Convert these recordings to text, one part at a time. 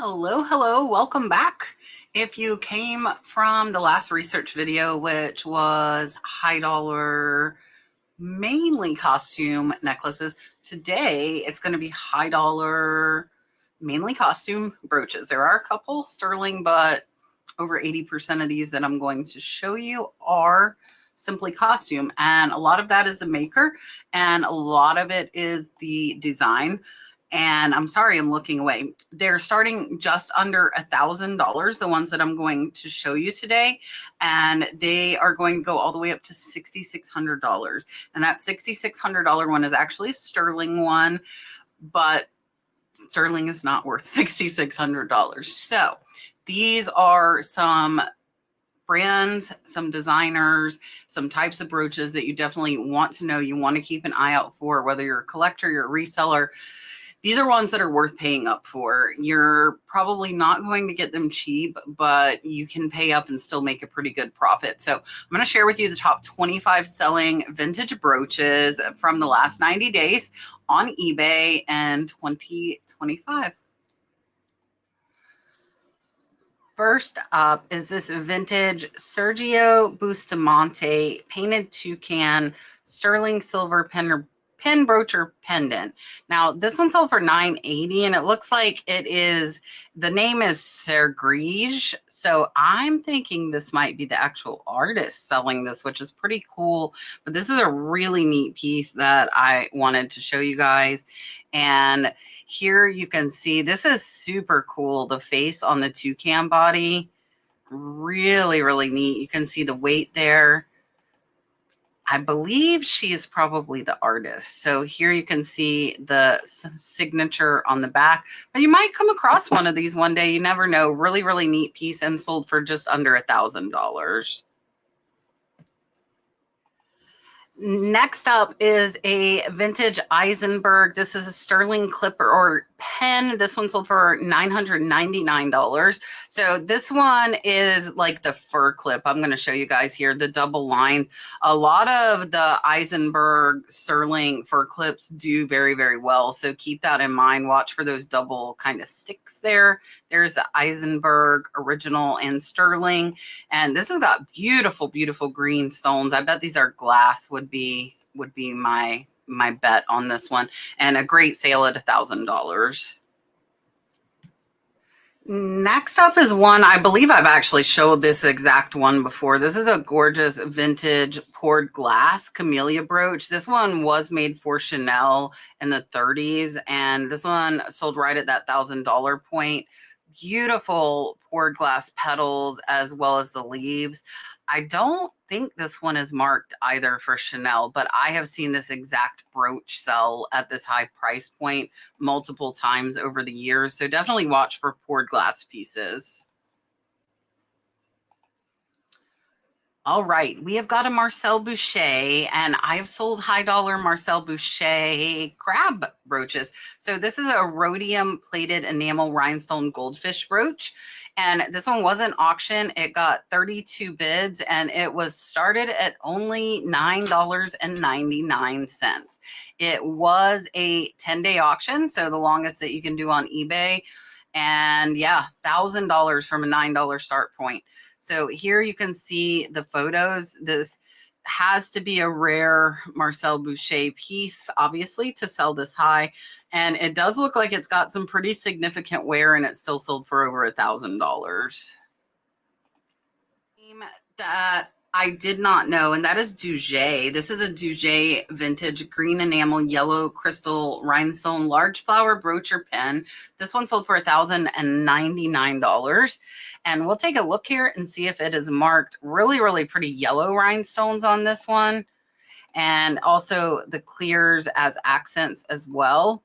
Hello, hello, welcome back. If you came from the last research video, which was high dollar, mainly costume necklaces, today it's going to be high dollar, mainly costume brooches. There are a couple sterling, but over 80% of these that I'm going to show you are simply costume. And a lot of that is the maker and a lot of it is the design. And I'm sorry, I'm looking away. They're starting just under $1,000, the ones that I'm going to show you today. And they are going to go all the way up to $6,600. And that $6,600 one is actually a sterling one, but sterling is not worth $6,600. So these are some brands, some designers, some types of brooches that you definitely want to know. You want to keep an eye out for, whether you're a collector, you're a reseller. These are ones that are worth paying up for. You're probably not going to get them cheap, but you can pay up and still make a pretty good profit. So I'm going to share with you the top 25 selling vintage brooches from the last 90 days on eBay in 2025. First up is this vintage Sergio Bustamante painted toucan sterling silver pen brooch or pendant. Now this one sold for $9.80 and it looks like it is, the name is Sergio, so I'm thinking this might be the actual artist selling this, which is pretty cool. But this is a really neat piece that I wanted to show you guys. And here you can see, this is super cool. The face on the toucan body, really, really neat. You can see the weight there. I believe she is probably the artist. So here you can see the signature on the back. But you might come across one of these one day. You never know. Really, really neat piece and sold for just under $1,000. Next up is a vintage Eisenberg. This is a sterling clipper or pen. This one sold for $999. So this one is like the fur clip. I'm going to show you guys here the double lines. A lot of the Eisenberg sterling fur clips do very, very well. So keep that in mind. Watch for those double kind of sticks there. There's the Eisenberg original and sterling. And this has got beautiful, beautiful green stones. I bet these are glass would be my bet on this one, and a great sale at $1,000. Next up is one, I believe I've actually showed this exact one before. This is a gorgeous vintage poured glass camellia brooch. This one was made for Chanel in the 30s, and this one sold right at that $1,000 point. Beautiful poured glass petals as well as the leaves. I don't think this one is marked either for Chanel, but I have seen this exact brooch sell at this high price point multiple times over the years. So definitely watch for poured glass pieces. All right, we have got a Marcel Boucher, and I have sold high dollar Marcel Boucher crab brooches. So this is a rhodium plated enamel rhinestone goldfish brooch. And this one was an auction. It got 32 bids and it was started at only $9.99. It was a 10-day auction, so the longest that you can do on eBay. And yeah, $1,000 from a $9 start point. So here you can see the photos. This has to be a rare Marcel Boucher piece, obviously, to sell this high. And it does look like it's got some pretty significant wear, and it's still sold for over $1,000. That I did not know, and that is DuJay. This is a DuJay vintage green enamel yellow crystal rhinestone large flower brooch or pen. This one sold for $1,099. And we'll take a look here and see if it is marked. Really, really pretty yellow rhinestones on this one. And also the clears as accents as well.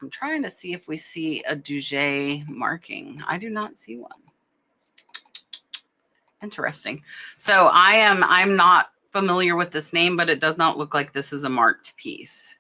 I'm trying to see if we see a DuJay marking. I do not see one. Interesting. So I'm not familiar with this name, but it does not look like this is a marked piece.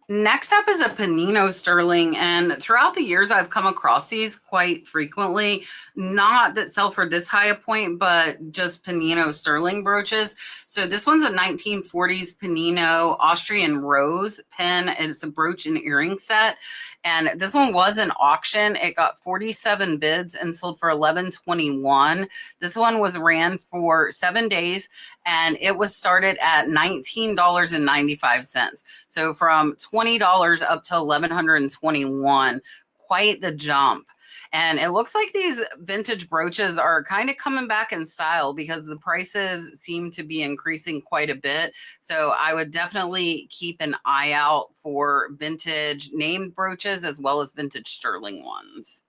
Next up is a Pennino sterling, and throughout the years I've come across these quite frequently, not that sell for this high a point, but just Pennino sterling brooches. So this one's a 1940s Pennino Austrian rose pin. It's a brooch and earring set. And this one was an auction. It got 47 bids and sold for $11.21. This one was ran for 7 days and it was started at $19.95. So from $20 up to $1,121, quite the jump. And it looks like these vintage brooches are kind of coming back in style because the prices seem to be increasing quite a bit. So I would definitely keep an eye out for vintage named brooches as well as vintage sterling ones.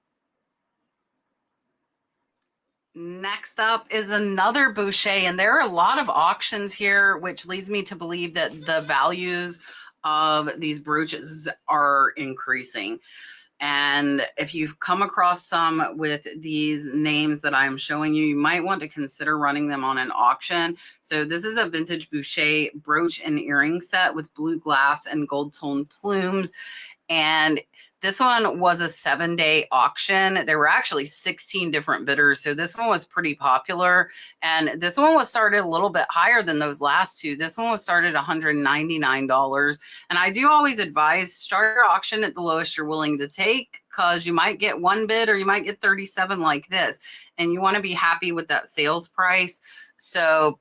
Next up is another Boucher, and there are a lot of auctions here, which leads me to believe that the values of these brooches are increasing. And if you've come across some with these names that I'm showing you, you might want to consider running them on an auction. So this is a vintage Boucher brooch and earring set with blue glass and gold tone plumes. And this one was a 7-day auction. There were actually 16 different bidders. So this one was pretty popular. And this one was started a little bit higher than those last two. This one was started $199. And I do always advise start your auction at the lowest you're willing to take, because you might get one bid or you might get 37 like this. And you want to be happy with that sales price. So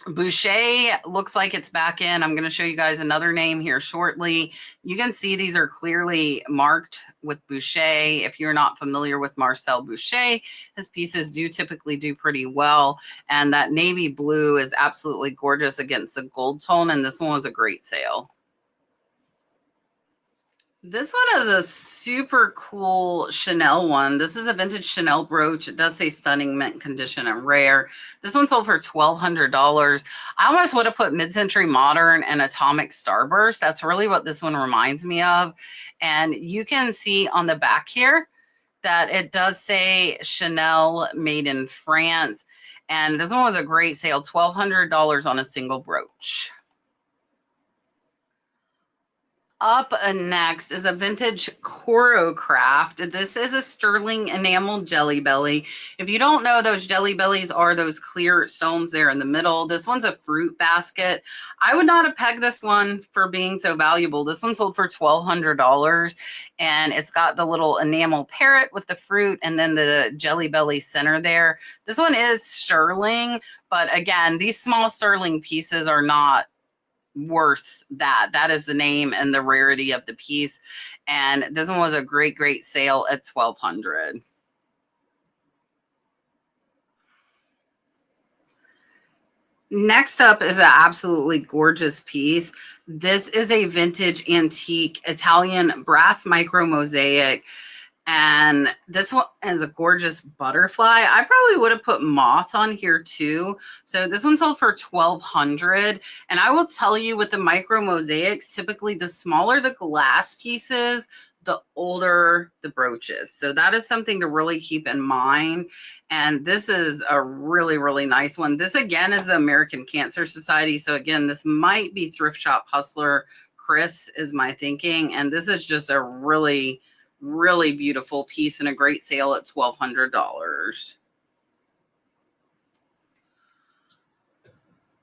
Boucher looks like it's back in. I'm going to show you guys another name here shortly. You can see these are clearly marked with Boucher. If you're not familiar with Marcel Boucher, his pieces do typically do pretty well. And that navy blue is absolutely gorgeous against the gold tone. And this one was a great sale. This one is a super cool Chanel one. This is a vintage Chanel brooch. It does say stunning, mint condition, and rare. This one sold for $1,200. I almost would have put mid-century modern and atomic starburst. That's really what this one reminds me of. And you can see on the back here that it does say Chanel made in France. And this one was a great sale, $1,200 on a single brooch. Up next is a vintage Corocraft. This is a sterling enamel jelly belly. If you don't know, those jelly bellies are those clear stones there in the middle. This one's a fruit basket. I would not have pegged this one for being so valuable. This one sold for $1,200, and it's got the little enamel parrot with the fruit and then the jelly belly center there. This one is sterling, but again, these small sterling pieces are not worth that. That is the name and the rarity of the piece. And this one was a great sale at $1,200. Next up is an absolutely gorgeous piece. This is a vintage antique Italian brass micro mosaic. And this one is a gorgeous butterfly. I probably would have put moth on here too. So this one sold for $1,200. And I will tell you, with the micro mosaics, typically the smaller the glass pieces, the older the brooches. So that is something to really keep in mind. And this is a really nice one. This again is the American Cancer Society. So again, this might be Thrift Shop Hustler Chris is my thinking. And this is just a really beautiful piece and a great sale at $1,200.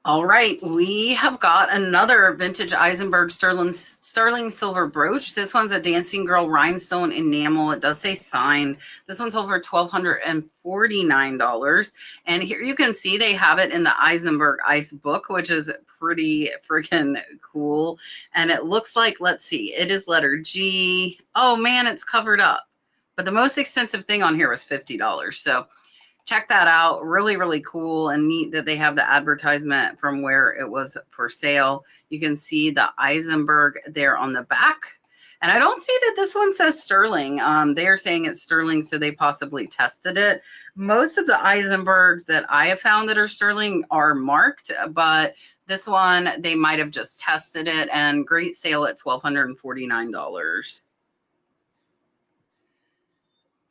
All right, we have got another vintage Eisenberg sterling silver brooch. This one's a Dancing Girl rhinestone enamel. It does say signed. This one sold for $1,249. And here you can see they have it in the Eisenberg Ice book, which is pretty freaking cool. And it looks like, let's see, it is letter G. Oh man, it's covered up. But the most expensive thing on here was $50. So check that out. Really cool and neat that they have the advertisement from where it was for sale. You can see the Eisenberg there on the back. And I don't see that this one says sterling. They are saying it's sterling, so they possibly tested it. Most of the Eisenbergs that I have found that are sterling are marked, but this one, they might have just tested it, and great sale at $1,249.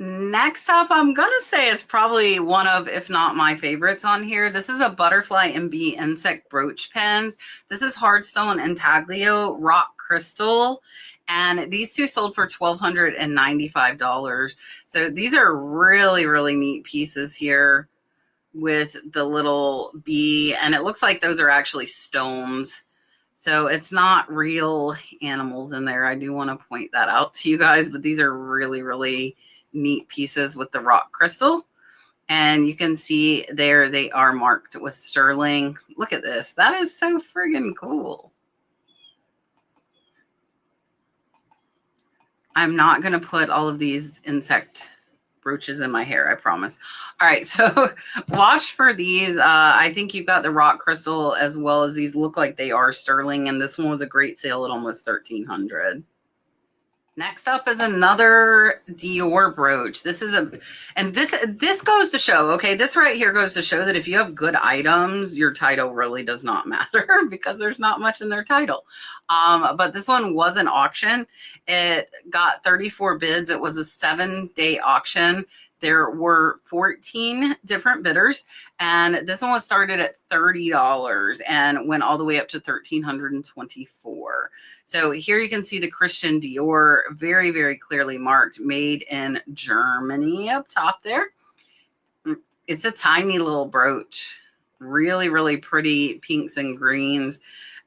Next up, I'm going to say is probably one of, if not my favorites on here. This is a butterfly and bee insect brooch pens. This is hardstone intaglio rock crystal. And these two sold for $1,295. So these are really neat pieces here with the little bee. And it looks like those are actually stones. So it's not real animals in there. I do want to point that out to you guys, but these are really, really neat pieces with the rock crystal. And you can see there they are marked with sterling. Look at this. That is so friggin' cool. I'm not going to put all of these insect brooches in my hair, I promise. All right, so watch for these. I think you've got the rock crystal as well as these look like they are sterling, and this one was a great sale at almost $1,300. Next up is another Dior brooch. This is this goes to show, okay, this right here goes to show that if you have good items, your title really does not matter because there's not much in their title. But this one was an auction. It got 34 bids. It was a 7-day auction. There were 14 different bidders, and this one was started at $30 and went all the way up to $1,324. So here you can see the Christian Dior, very, very clearly marked, made in Germany up top there. It's a tiny little brooch, really, really pretty pinks and greens,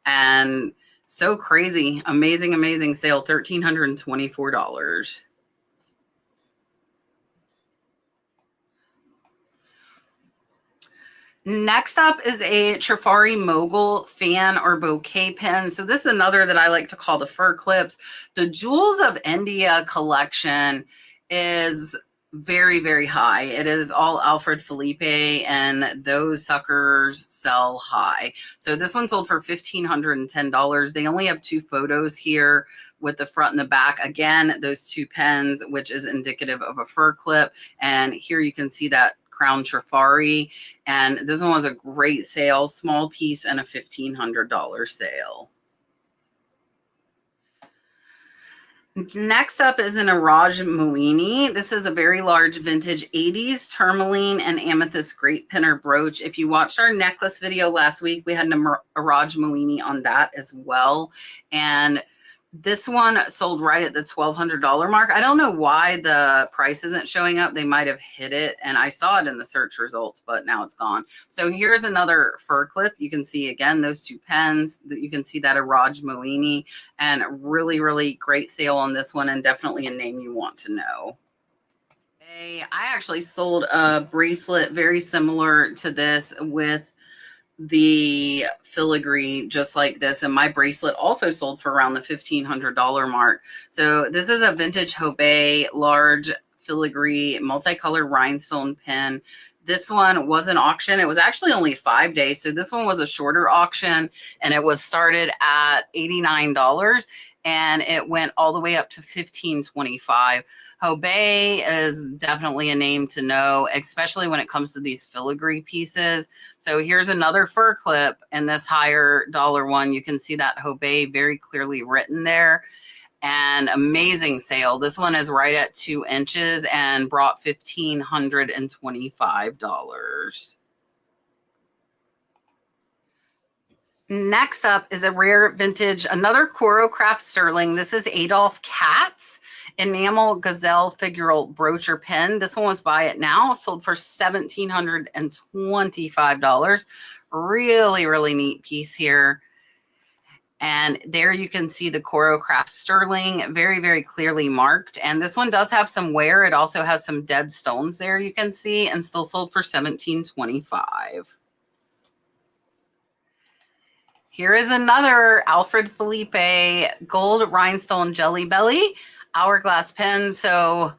and so crazy, amazing, amazing sale, $1,324. Next up is a Trifari Mogul fan or bouquet pin. So this is another that I like to call the fur clips. The Jewels of India collection is very, very high. It is all Alfred Felipe, and those suckers sell high. So this one sold for $1,510. They only have 2 photos here with the front and the back. Again, those 2 pens, which is indicative of a fur clip. And here you can see that Crown Trifari, and this one was a great sale, small piece and a $1,500 sale. Next up is an Iradj Moini. This is a very large vintage 80s tourmaline and amethyst grape pinner brooch. If you watched our necklace video last week, we had an Iradj Moini on that as well. And this one sold right at the $1,200 mark. I don't know why the price isn't showing up. They might have hit it, and I saw it in the search results, but now it's gone. So here's another fur clip. You can see, again, those 2 pens. You can see that Iradj Moini, and really, really great sale on this one, and definitely a name you want to know. I actually sold a bracelet very similar to this with the filigree just like this, and my bracelet also sold for around the $1,500 mark. So this is a vintage Hobe large filigree multicolor rhinestone pin. This one was an auction. It was actually only 5 days, so this one was a shorter auction, and it was started at $89 and it went all the way up to $1,525. Hobe is definitely a name to know, especially when it comes to these filigree pieces. So here's another fur clip in this higher dollar one. You can see that Hobe very clearly written there, and amazing sale. This one is right at 2 inches and brought $1,525. Next up is a rare vintage, another Corocraft sterling. This is Adolph Katz enamel gazelle figural brooch or pin. This one was buy it now, sold for $1,725. Really, really neat piece here. And there you can see the Corocraft sterling, very, very clearly marked. And this one does have some wear. It also has some dead stones there you can see, and still sold for $1,725. Here is another Alfred Felipe gold rhinestone jelly belly hourglass pen. So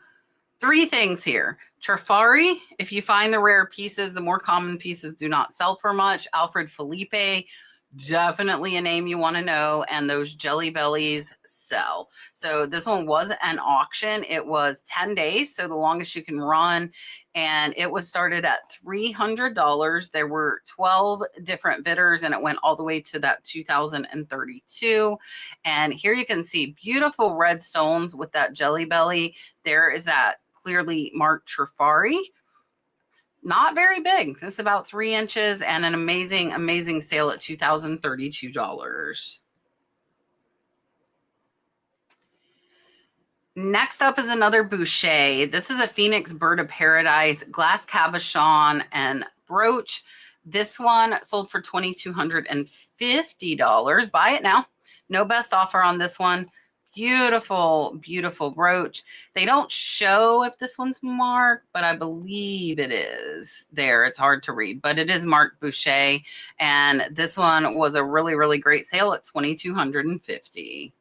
3 things here. Trifari, if you find the rare pieces, the more common pieces do not sell for much. Alfred Felipe, definitely a name you want to know, and those jelly bellies sell. So this one was an auction. It was 10 days, so the longest you can run, and it was started at $300. There were 12 different bidders, and it went all the way to that 2032. And here you can see beautiful red stones with that jelly belly. There is that clearly marked Trifari. Not very big. This is about 3 inches, and an amazing, amazing sale at $2,032. Next up is another Boucher. This is a Phoenix Bird of Paradise glass cabochon and brooch. This one sold for $2,250. Buy it now. No best offer on this one. Beautiful, beautiful brooch. They don't show if this one's marked, but I believe it is there. It's hard to read, but it is marked Boucher. And this one was a really, really great sale at $2,250.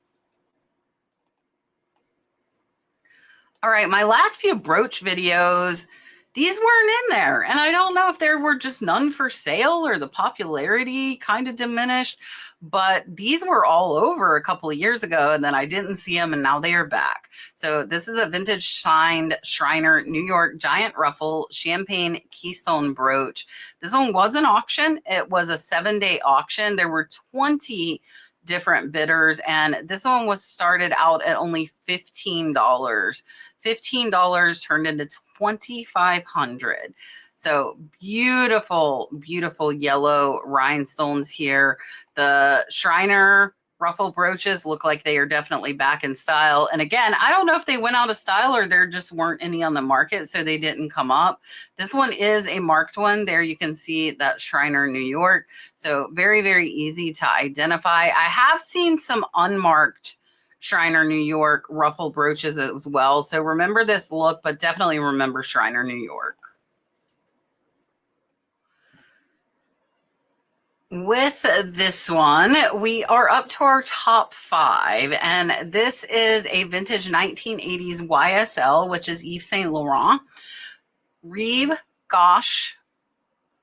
All right, my last few brooch videos, these weren't in there. And I don't know if there were just none for sale or the popularity kind of diminished, but these were all over a couple of years ago and then I didn't see them and now they are back. So this is a vintage signed Schreiner New York giant ruffle champagne keystone brooch. This one was an auction. It was a 7-day auction. There were 20 different bidders and this one was started out at only $15. $15 turned into $2,500. So beautiful, beautiful yellow rhinestones here. The Schreiner ruffle brooches look like they are definitely back in style. And again, I don't know if they went out of style or there just weren't any on the market, so they didn't come up. This one is a marked one. There you can see that Schreiner New York. So very, very easy to identify. I have seen some unmarked Schreiner New York ruffle brooches as well. So remember this look, but definitely remember Schreiner New York. With this one, we are up to our top 5, and this is a vintage 1980s YSL, which is Yves Saint Laurent, Rive Gauche,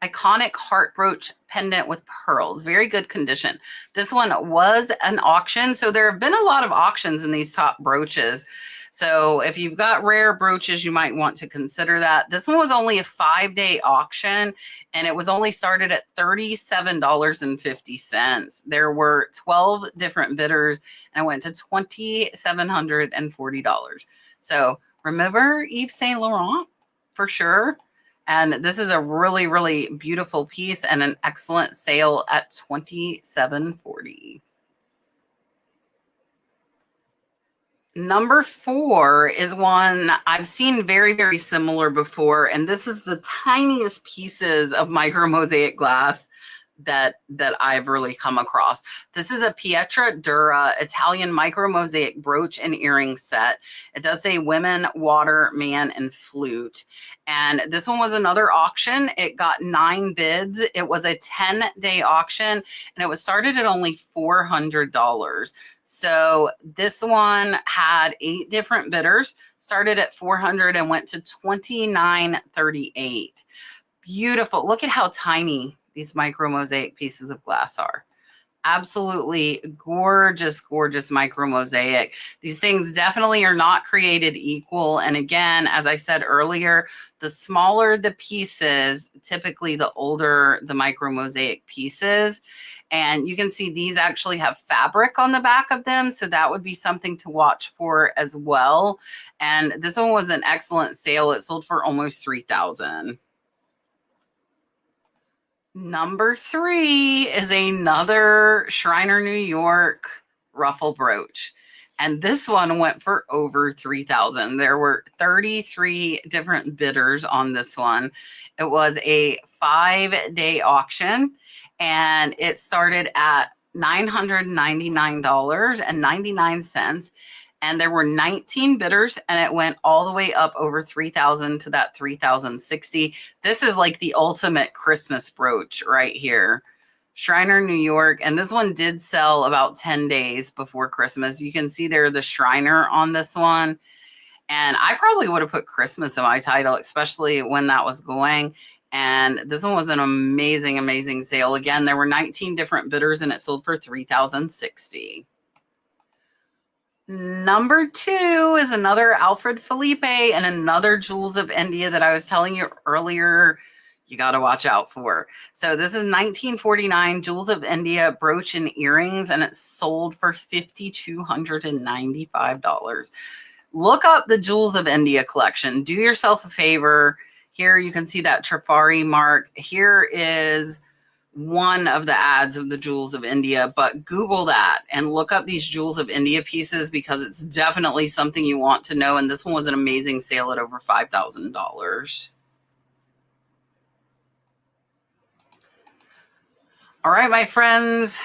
iconic heart brooch pendant with pearls. Very good condition. This one was an auction, so there have been a lot of auctions in these top brooches. So if you've got rare brooches, you might want to consider that. This one was only a 5-day auction, and it was only started at $37.50. There were 12 different bidders, and it went to $2,740. So remember Yves Saint Laurent for sure. And this is a really, really beautiful piece and an excellent sale at $2,740. Number 4 is one I've seen very, very similar before, and this is the tiniest pieces of micro mosaic glass that I've really come across. This is a Pietra Dura Italian micro mosaic brooch and earring set. It does say women, water, man, and flute. And this one was another auction. It got 9 bids. It was a 10-day auction, and it was started at only $400. So this one had 8 different bidders, started at $400 and went to $2,938. Beautiful. Look at how tiny these micro mosaic pieces of glass are. Absolutely gorgeous, gorgeous micro mosaic. These things definitely are not created equal. And again, as I said earlier, the smaller the pieces, typically the older the micro mosaic pieces. And you can see these actually have fabric on the back of them. So that would be something to watch for as well. And this one was an excellent sale. It sold for almost $3,000. Number 3 is another Schreiner New York ruffle brooch. And this one went for over $3,000. There were 33 different bidders on this one. It was a 5-day auction, and it started at $999.99. And there were 19 bidders, and it went all the way up over $3,000 to that $3,060. This is like the ultimate Christmas brooch right here. Schreiner New York, and this one did sell about 10 days before Christmas. You can see there the Schreiner on this one. And I probably would have put Christmas in my title, especially when that was going. And this one was an amazing, amazing sale. Again, there were 19 different bidders, and it sold for $3,060. Number 2 is another Alfred Felipe and another Jewels of India that I was telling you earlier you got to watch out for. So this is 1949 Jewels of India brooch and earrings, and it's sold for $5,295. Look up the Jewels of India collection. Do yourself a favor. Here you can see that Trifari mark. Here is one of the ads of the Jewels of India, but Google that and look up these Jewels of India pieces because it's definitely something you want to know. And this one was an amazing sale at over $5,000. All right, my friends.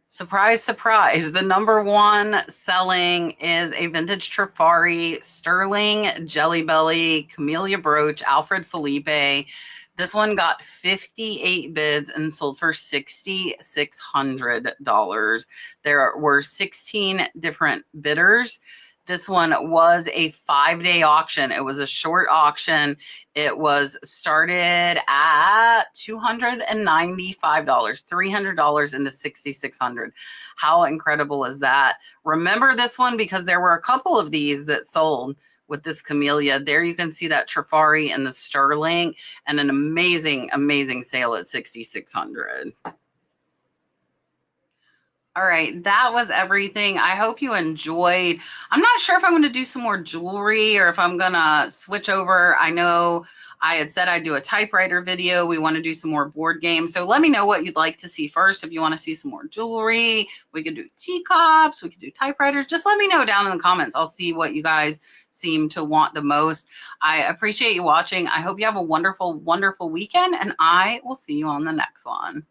Surprise, surprise. The #1 selling is a vintage Trifari Sterling Jelly Belly Camellia Brooch Alfred Felipe. This one got 58 bids and sold for $6,600. There were 16 different bidders. This one was a 5-day auction. It was a short auction. It was started at $295, $300 into $6,600. How incredible is that? Remember this one because there were a couple of these that sold with this camellia. There you can see that Trifari and the Sterling, and an amazing, amazing sale at $6,600. All right, that was everything. I hope you enjoyed. I'm not sure if I'm going to do some more jewelry or if I'm going to switch over. I know I had said I'd do a typewriter video. We want to do some more board games. So let me know what you'd like to see first. If you want to see some more jewelry, we could do teacups, we could do typewriters. Just let me know down in the comments. I'll see what you guys seem to want the most. I appreciate you watching. I hope you have a wonderful, wonderful weekend, and I will see you on the next one.